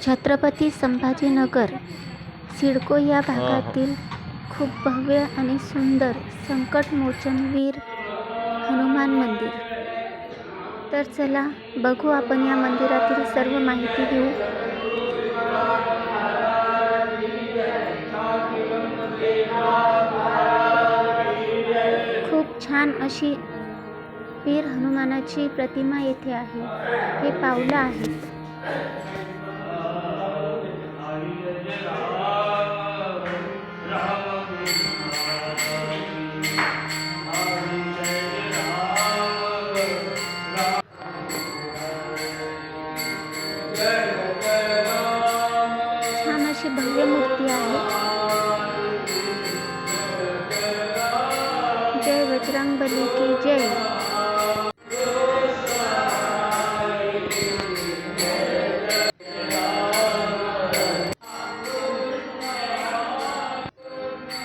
छत्रपती संभाजीनगर सिडको या भागातील खूप भव्य आणि सुंदर संकटमोचन वीर हनुमान मंदिर। तर चला बघू आपण या मंदिरातील सर्व माहिती घेऊ। खूप छान अशी वीर हनुमानाची प्रतिमा येथे आहे, हे पावलं आहेत। छान अशी भव्य मूर्ती आहे। जय बजरंगबली की जय।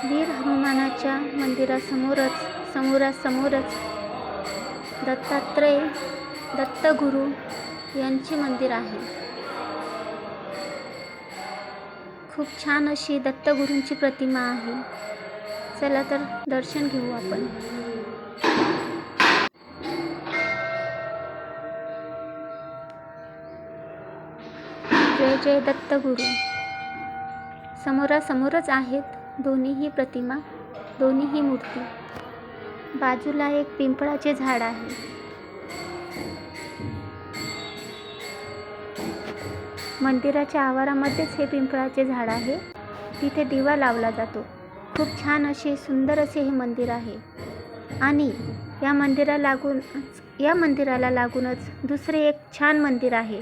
वीर हनुमानाच्या समोरासमोरच दत्तात्रय दत्तगुरू यांचे मंदिर आहे। खूप छान अशी दत्तगुरूंची प्रतिमा आहे। चला तर दर्शन घेऊ आपण। जय जय दत्तगुरू। समोरासमोरच आहेत दोन्हीही प्रतिमा, दोन्हीही मूर्ती। बाजूला एक पिंपळाचे झाड आहे। मंदिराच्या आवारामध्येच हे पिंपळाचे झाड आहे। तिथे दिवा लावला जातो। खूप छान असे सुंदर असे हे मंदिर आहे। आणि या मंदिराला लागूनच दुसरे एक छान मंदिर आहे।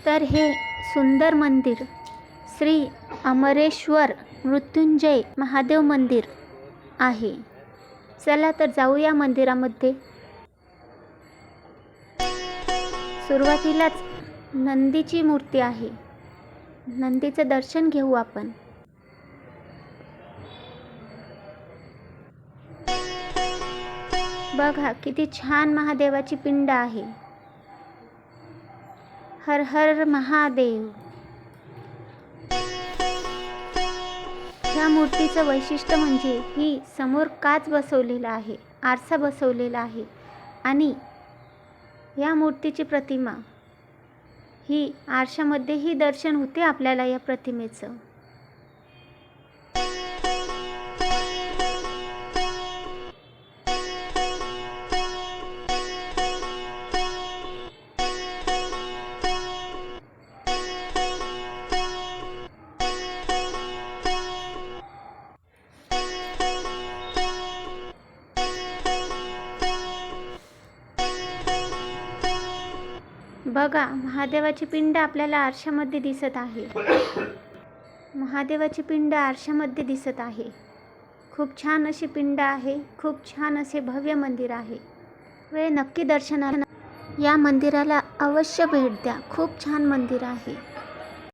तर हे सुंदर मंदिर श्री अमरेश्वर मृत्युंजय महादेव मंदिर आहे। चला तर जाऊया मंदिरामध्ये। सुरुवातीलाच नंदीची मूर्ती आहे। नंदीचं दर्शन घेऊ आपण। बघा किती छान महादेवाची पिंड आहे। हर हर महादेव। ह्या मूर्तीचं वैशिष्ट्य म्हणजे ही समोर काच बसवलेला आहे, आरसा बसवलेला आहे। आणि या मूर्तीची प्रतिमा ही आरशामध्येही दर्शन होते आपल्याला या प्रतिमेचं। बघा महादेवाची पिंड आपल्याला आरशामध्ये दिसत आहे। महादेवाची पिंड आरशामध्ये दिसत आहे। खूप छान अशी पिंड आहे। खूप छान असे भव्य मंदिर आहे। वेळ नक्की दर्शनाला या मंदिराला अवश्य भेट द्या। खूप छान मंदिर आहे।